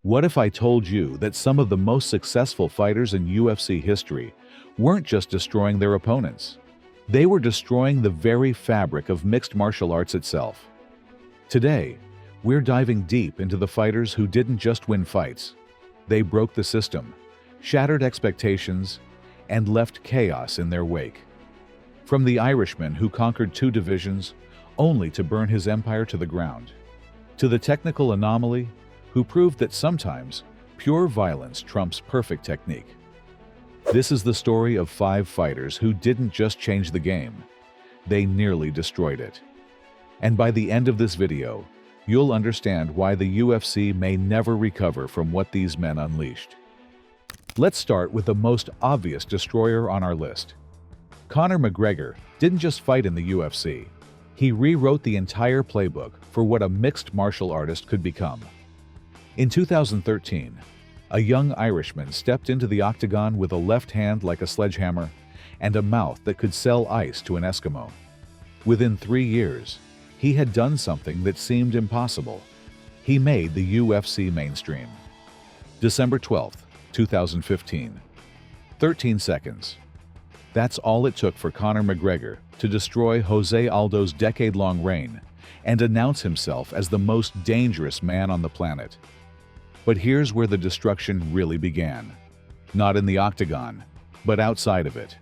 What if I told you that some of the most successful fighters in UFC history weren't just destroying their opponents? They were destroying the very fabric of mixed martial arts itself. Today, we're diving deep into the fighters who didn't just win fights. They broke the system, shattered expectations, and left chaos in their wake. From the Irishman who conquered 2 divisions only to burn his empire to the ground, to the technical anomaly who proved that sometimes pure violence trumps perfect technique. This is the story of 5 fighters who didn't just change the game, they nearly destroyed it. And by the end of this video, you'll understand why the UFC may never recover from what these men unleashed. Let's start with the most obvious destroyer on our list. Conor McGregor didn't just fight in the UFC. He rewrote the entire playbook for what a mixed martial artist could become. In 2013, a young Irishman stepped into the octagon with a left hand like a sledgehammer and a mouth that could sell ice to an Eskimo. Within 3 years, he had done something that seemed impossible. He made the UFC mainstream. December 12, 2015. 13 seconds. That's all it took for Conor McGregor to destroy Jose Aldo's decade-long reign and announce himself as the most dangerous man on the planet. But here's where the destruction really began. Not in the octagon, but outside of it.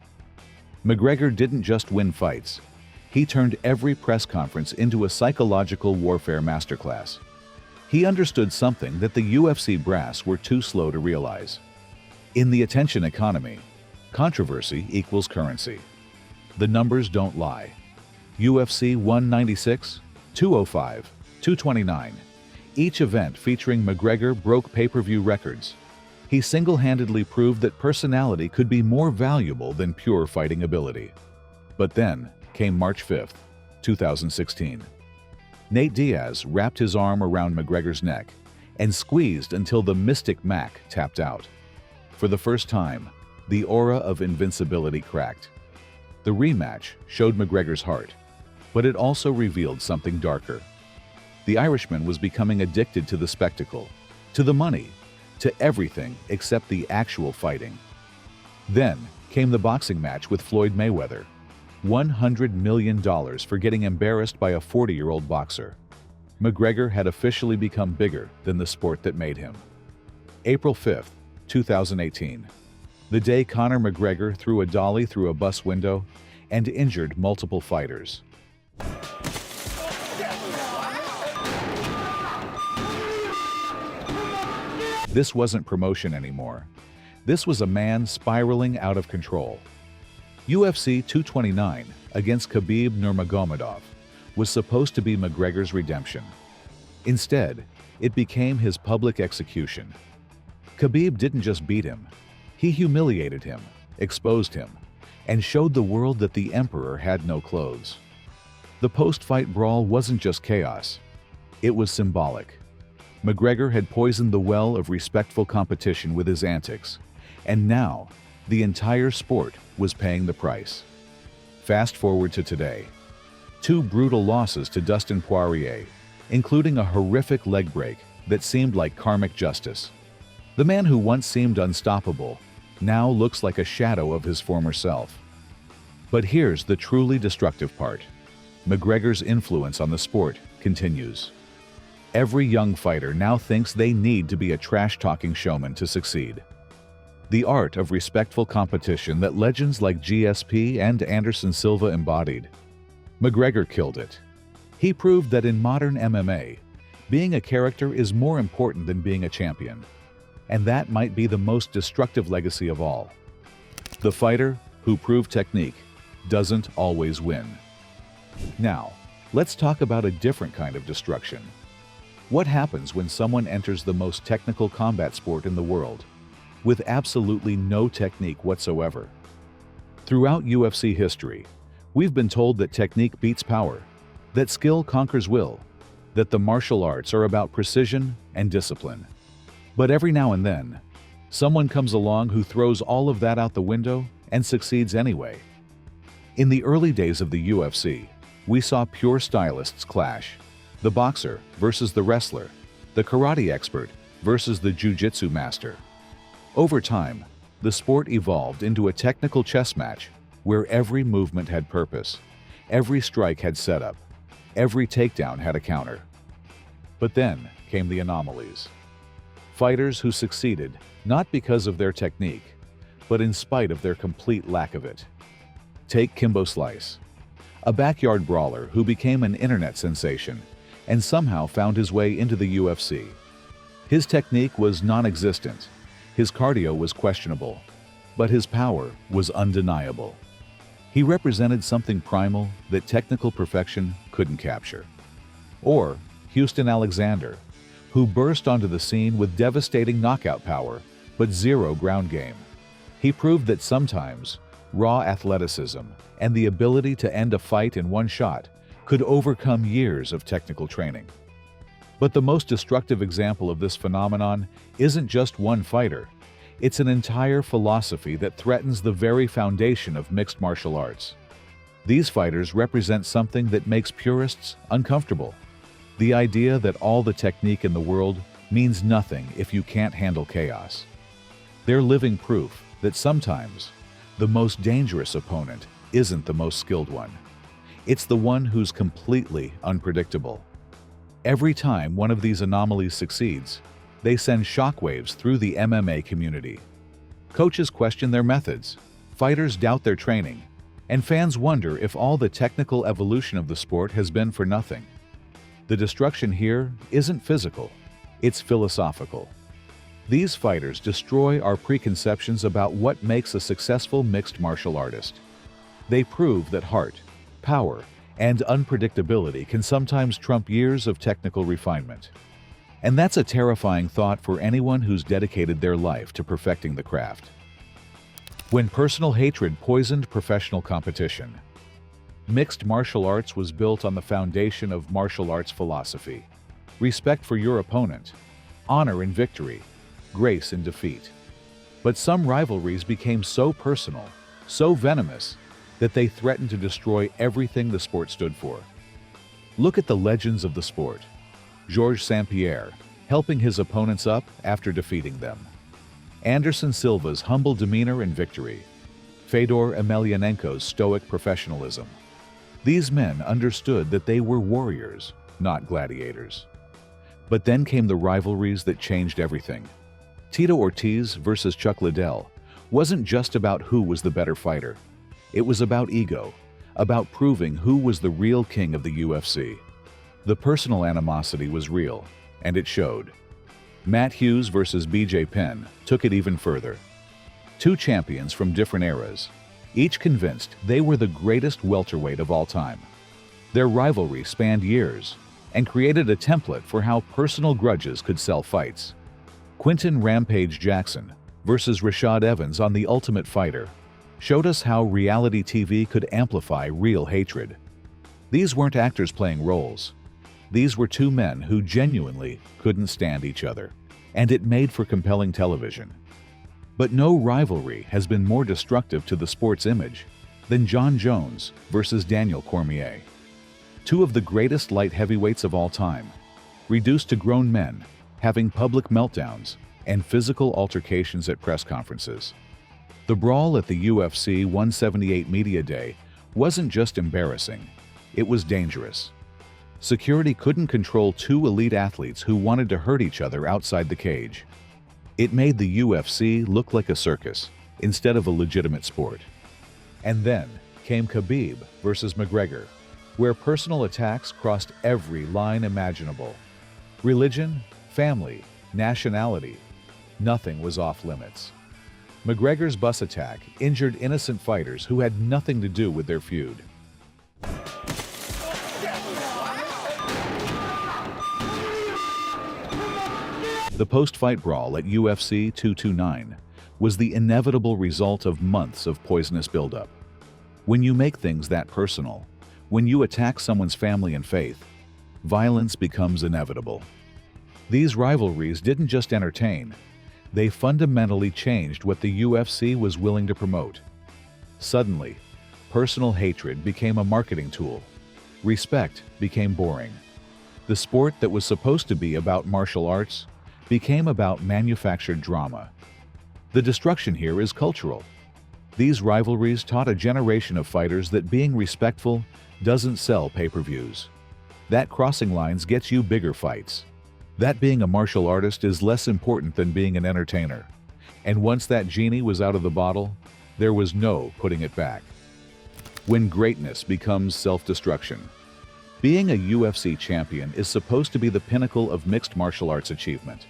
McGregor didn't just win fights. He turned every press conference into a psychological warfare masterclass. He understood something that the UFC brass were too slow to realize. In the attention economy, controversy equals currency. The numbers don't lie. UFC 196, 205, 229. Each event featuring McGregor broke pay-per-view records. He single-handedly proved that personality could be more valuable than pure fighting ability. But then came March 5, 2016. Nate Diaz wrapped his arm around McGregor's neck and squeezed until the Mystic Mac tapped out. For the first time, the aura of invincibility cracked. The rematch showed McGregor's heart, but it also revealed something darker. The Irishman was becoming addicted to the spectacle, to the money, to everything except the actual fighting. Then came the boxing match with Floyd Mayweather. $100 million for getting embarrassed by a 40-year-old boxer. McGregor had officially become bigger than the sport that made him. April 5, 2018. The day Conor McGregor threw a dolly through a bus window and injured multiple fighters. This wasn't promotion anymore. This was a man spiraling out of control. UFC 229 against Khabib Nurmagomedov was supposed to be McGregor's redemption. Instead, it became his public execution. Khabib didn't just beat him. He humiliated him, exposed him, and showed the world that the emperor had no clothes. The post-fight brawl wasn't just chaos. It was symbolic. McGregor had poisoned the well of respectful competition with his antics, and now the entire sport was paying the price. Fast forward to today. 2 brutal losses to Dustin Poirier, including a horrific leg break that seemed like karmic justice. The man who once seemed unstoppable now looks like a shadow of his former self. But here's the truly destructive part. McGregor's influence on the sport continues. Every young fighter now thinks they need to be a trash-talking showman to succeed. The art of respectful competition that legends like GSP and Anderson Silva embodied. McGregor killed it. He proved that in modern MMA, being a character is more important than being a champion. And that might be the most destructive legacy of all. The fighter who proved technique doesn't always win. Now, let's talk about a different kind of destruction. What happens when someone enters the most technical combat sport in the world, with absolutely no technique whatsoever? Throughout UFC history, we've been told that technique beats power, that skill conquers will, that the martial arts are about precision and discipline. But every now and then, someone comes along who throws all of that out the window and succeeds anyway. In the early days of the UFC, we saw pure stylists clash. The boxer versus the wrestler, the karate expert versus the jiu-jitsu master. Over time, the sport evolved into a technical chess match where every movement had purpose, every strike had setup, every takedown had a counter. But then came the anomalies. Fighters who succeeded not because of their technique, but in spite of their complete lack of it. Take Kimbo Slice, a backyard brawler who became an internet sensation and somehow found his way into the UFC. His technique was non-existent, his cardio was questionable, but his power was undeniable. He represented something primal that technical perfection couldn't capture. Or Houston Alexander, who burst onto the scene with devastating knockout power but zero ground game. He proved that sometimes raw athleticism and the ability to end a fight in one shot could overcome years of technical training. But the most destructive example of this phenomenon isn't just one fighter. It's an entire philosophy that threatens the very foundation of mixed martial arts. These fighters represent something that makes purists uncomfortable. The idea that all the technique in the world means nothing if you can't handle chaos. They're living proof that sometimes the most dangerous opponent isn't the most skilled one. It's the one who's completely unpredictable. Every time one of these anomalies succeeds, they send shockwaves through the MMA community. Coaches question their methods, fighters doubt their training, and fans wonder if all the technical evolution of the sport has been for nothing. The destruction here isn't physical, it's philosophical. These fighters destroy our preconceptions about what makes a successful mixed martial artist. They prove that heart, power, and unpredictability can sometimes trump years of technical refinement. And that's a terrifying thought for anyone who's dedicated their life to perfecting the craft. When personal hatred poisoned professional competition. Mixed martial arts was built on the foundation of martial arts philosophy: respect for your opponent, honor in victory, grace in defeat. But some rivalries became so personal, so venomous, that they threatened to destroy everything the sport stood for. Look at the legends of the sport. Georges St-Pierre, helping his opponents up after defeating them. Anderson Silva's humble demeanor in victory. Fedor Emelianenko's stoic professionalism. These men understood that they were warriors, not gladiators. But then came the rivalries that changed everything. Tito Ortiz versus Chuck Liddell wasn't just about who was the better fighter. It was about ego, about proving who was the real king of the UFC. The personal animosity was real, and it showed. Matt Hughes versus BJ Penn took it even further. Two champions from different eras, each convinced they were the greatest welterweight of all time. Their rivalry spanned years and created a template for how personal grudges could sell fights. Quinton "Rampage" Jackson versus Rashad Evans on The Ultimate Fighter showed us how reality TV could amplify real hatred. These weren't actors playing roles. These were two men who genuinely couldn't stand each other, and it made for compelling television. But no rivalry has been more destructive to the sport's image than John Jones versus Daniel Cormier. Two of the greatest light heavyweights of all time, reduced to grown men, having public meltdowns and physical altercations at press conferences. The brawl at the UFC 178 Media Day wasn't just embarrassing, it was dangerous. Security couldn't control two elite athletes who wanted to hurt each other outside the cage. It made the UFC look like a circus instead of a legitimate sport. And then came Khabib versus McGregor, where personal attacks crossed every line imaginable. Religion, family, nationality, nothing was off limits. McGregor's bus attack injured innocent fighters who had nothing to do with their feud. The post-fight brawl at UFC 229 was the inevitable result of months of poisonous buildup. When you make things that personal, when you attack someone's family and faith, violence becomes inevitable. These rivalries didn't just entertain, they fundamentally changed what the UFC was willing to promote. Suddenly, personal hatred became a marketing tool. Respect became boring. The sport that was supposed to be about martial arts became about manufactured drama. The destruction here is cultural. These rivalries taught a generation of fighters that being respectful doesn't sell pay-per-views. That crossing lines gets you bigger fights. That being a martial artist is less important than being an entertainer. And once that genie was out of the bottle, there was no putting it back. When greatness becomes self-destruction. Being a UFC champion is supposed to be the pinnacle of mixed martial arts achievement.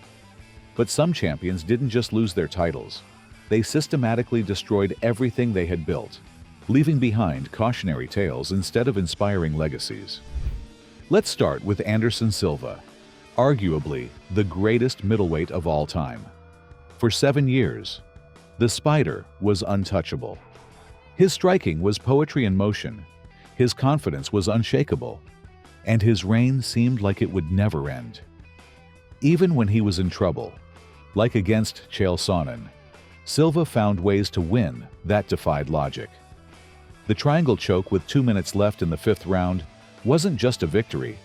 But some champions didn't just lose their titles. They systematically destroyed everything they had built, leaving behind cautionary tales instead of inspiring legacies. Let's start with Anderson Silva, arguably the greatest middleweight of all time. For 7 years, the Spider was untouchable. His striking was poetry in motion, his confidence was unshakable, and his reign seemed like it would never end. Even when he was in trouble, like against Chael Sonnen, Silva found ways to win that defied logic. The triangle choke with 2 minutes left in the 5th round wasn't just a victory.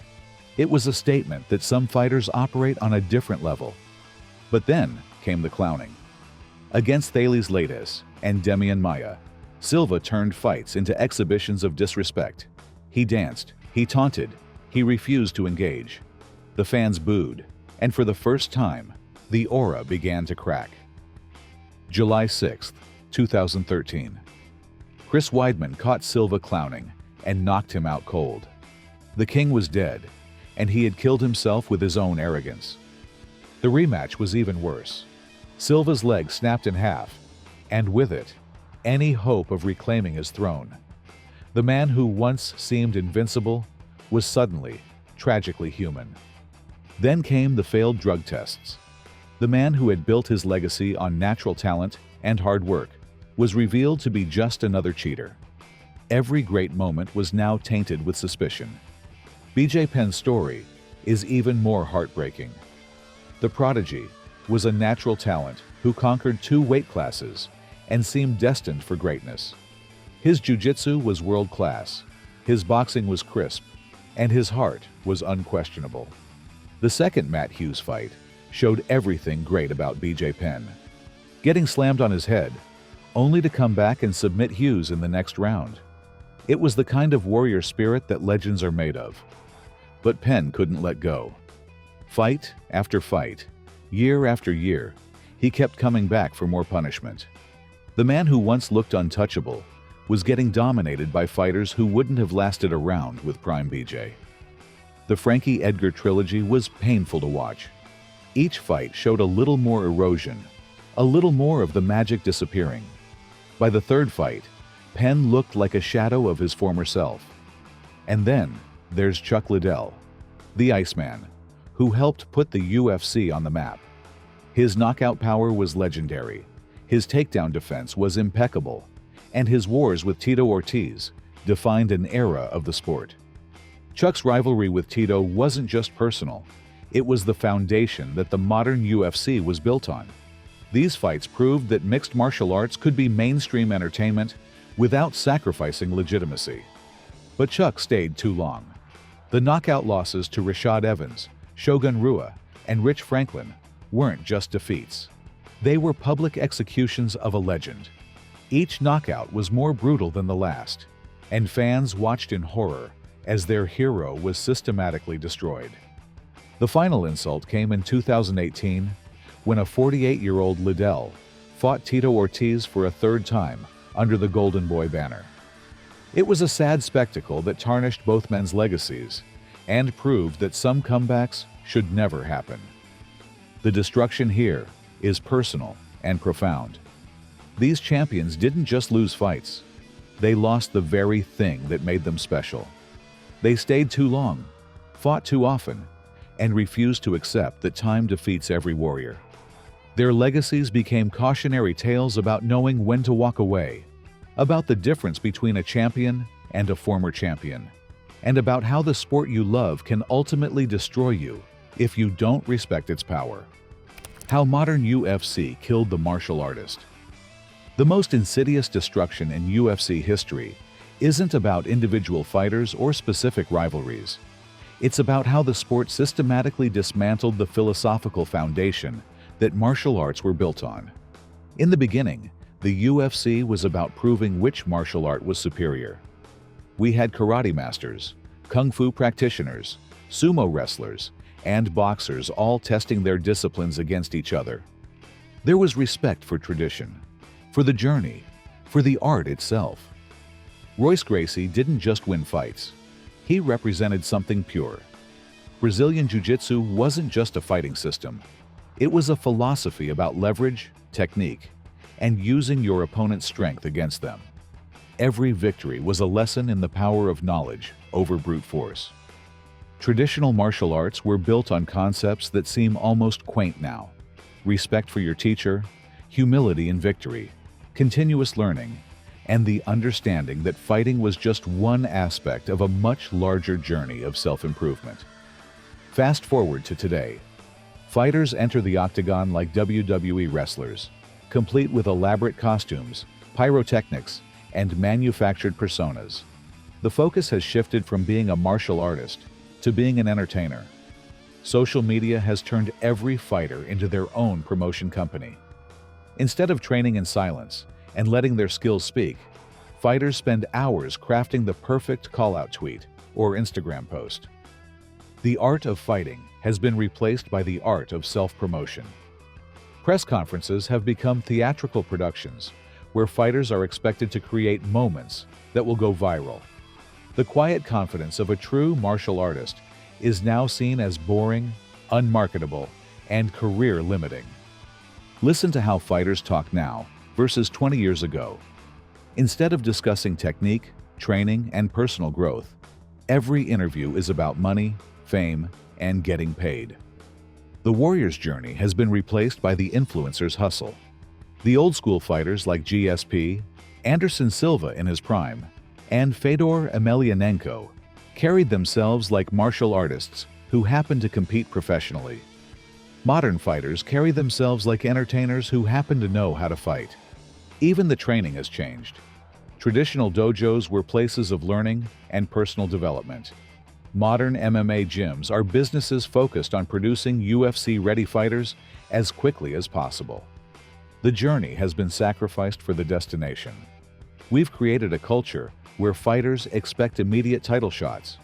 It was a statement that some fighters operate on a different level. But then came the clowning. Against Thales Leites and Demian Maia, Silva turned fights into exhibitions of disrespect. He danced, he taunted, he refused to engage. The fans booed, and for the first time, the aura began to crack. July 6, 2013. Chris Weidman caught Silva clowning and knocked him out cold. The king was dead, and he had killed himself with his own arrogance. The rematch was even worse. Silva's leg snapped in half, and with it, any hope of reclaiming his throne. The man who once seemed invincible was suddenly, tragically human. Then came the failed drug tests. The man who had built his legacy on natural talent and hard work was revealed to be just another cheater. Every great moment was now tainted with suspicion. BJ Penn's story is even more heartbreaking. The prodigy was a natural talent who conquered 2 weight classes and seemed destined for greatness. His jiu-jitsu was world-class, his boxing was crisp, and his heart was unquestionable. The second Matt Hughes fight showed everything great about BJ Penn. Getting slammed on his head, only to come back and submit Hughes in the next round. It was the kind of warrior spirit that legends are made of. But Penn couldn't let go. Fight after fight, year after year, he kept coming back for more punishment. The man who once looked untouchable was getting dominated by fighters who wouldn't have lasted a round with Prime BJ. The Frankie Edgar trilogy was painful to watch. Each fight showed a little more erosion, a little more of the magic disappearing. By the 3rd fight, Penn looked like a shadow of his former self. And then there's Chuck Liddell, the Iceman, who helped put the UFC on the map. His knockout power was legendary, his takedown defense was impeccable, and his wars with Tito Ortiz defined an era of the sport. Chuck's rivalry with Tito wasn't just personal, it was the foundation that the modern UFC was built on. These fights proved that mixed martial arts could be mainstream entertainment without sacrificing legitimacy. But Chuck stayed too long. The knockout losses to Rashad Evans, Shogun Rua, and Rich Franklin weren't just defeats. They were public executions of a legend. Each knockout was more brutal than the last, and fans watched in horror as their hero was systematically destroyed. The final insult came in 2018 when a 48-year-old Liddell fought Tito Ortiz for a 3rd time under the Golden Boy banner. It was a sad spectacle that tarnished both men's legacies and proved that some comebacks should never happen. The destruction here is personal and profound. These champions didn't just lose fights, they lost the very thing that made them special. They stayed too long, fought too often, and refused to accept that time defeats every warrior. Their legacies became cautionary tales about knowing when to walk away, about the difference between a champion and a former champion, and about how the sport you love can ultimately destroy you if you don't respect its power. How modern UFC killed the martial artist. The most insidious destruction in UFC history isn't about individual fighters or specific rivalries. It's about how the sport systematically dismantled the philosophical foundation that martial arts were built on. In the beginning, the UFC was about proving which martial art was superior. We had karate masters, kung fu practitioners, sumo wrestlers, and boxers all testing their disciplines against each other. There was respect for tradition, for the journey, for the art itself. Royce Gracie didn't just win fights. He represented something pure. Brazilian Jiu-Jitsu wasn't just a fighting system. It was a philosophy about leverage, technique, and using your opponent's strength against them. Every victory was a lesson in the power of knowledge over brute force. Traditional martial arts were built on concepts that seem almost quaint now. Respect for your teacher, humility in victory, continuous learning, and the understanding that fighting was just one aspect of a much larger journey of self-improvement. Fast forward to today. Fighters enter the octagon like WWE wrestlers, complete with elaborate costumes, pyrotechnics, and manufactured personas. The focus has shifted from being a martial artist to being an entertainer. Social media has turned every fighter into their own promotion company. Instead of training in silence and letting their skills speak, fighters spend hours crafting the perfect call-out tweet or Instagram post. The art of fighting has been replaced by the art of self-promotion. Press conferences have become theatrical productions where fighters are expected to create moments that will go viral. The quiet confidence of a true martial artist is now seen as boring, unmarketable, and career-limiting. Listen to how fighters talk now versus 20 years ago. Instead of discussing technique, training, and personal growth, every interview is about money, fame, and getting paid. The warrior's journey has been replaced by the influencer's hustle. The old-school fighters like GSP, Anderson Silva in his prime, and Fedor Emelianenko carried themselves like martial artists who happen to compete professionally. Modern fighters carry themselves like entertainers who happen to know how to fight. Even the training has changed. Traditional dojos were places of learning and personal development. Modern MMA gyms are businesses focused on producing UFC-ready fighters as quickly as possible. The journey has been sacrificed for the destination. We've created a culture where fighters expect immediate title shots,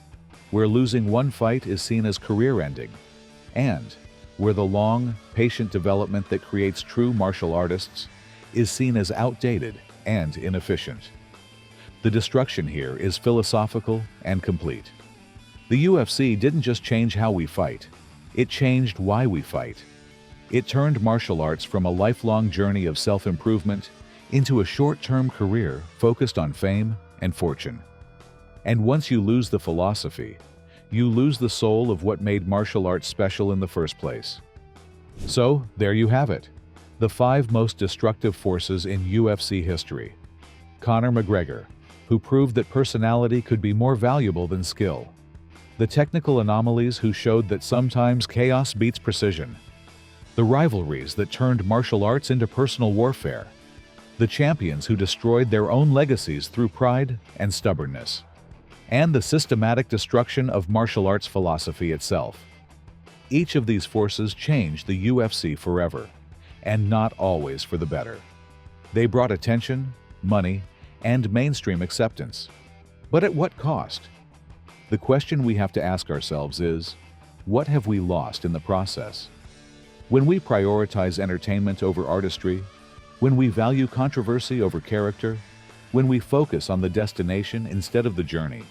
where losing one fight is seen as career-ending, and where the long, patient development that creates true martial artists is seen as outdated and inefficient. The destruction here is philosophical and complete. The UFC didn't just change how we fight, it changed why we fight. It turned martial arts from a lifelong journey of self-improvement into a short-term career focused on fame and fortune. And once you lose the philosophy, you lose the soul of what made martial arts special in the first place. So, there you have it. The 5 most destructive forces in UFC history. Conor McGregor, who proved that personality could be more valuable than skill. The technical anomalies who showed that sometimes chaos beats precision. The rivalries that turned martial arts into personal warfare. The champions who destroyed their own legacies through pride and stubbornness. And the systematic destruction of martial arts philosophy itself. Each of these forces changed the UFC forever, and not always for the better. They brought attention, money, and mainstream acceptance. But at what cost? The question we have to ask ourselves is, what have we lost in the process? When we prioritize entertainment over artistry, when we value controversy over character, when we focus on the destination instead of the journey,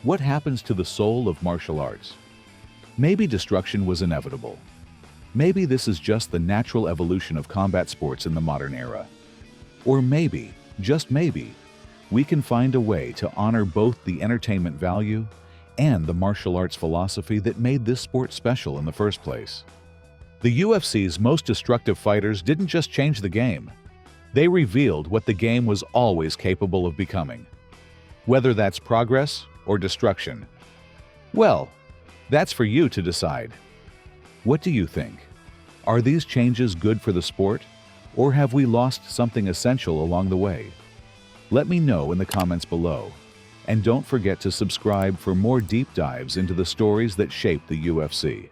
what happens to the soul of martial arts? Maybe destruction was inevitable. Maybe this is just the natural evolution of combat sports in the modern era. Or maybe, just maybe, we can find a way to honor both the entertainment value and the martial arts philosophy that made this sport special in the first place. The UFC's most destructive fighters didn't just change the game. They revealed what the game was always capable of becoming. Whether that's progress or destruction. Well, that's for you to decide. What do you think? Are these changes good for the sport, or have we lost something essential along the way? Let me know in the comments below. And don't forget to subscribe for more deep dives into the stories that shape the UFC.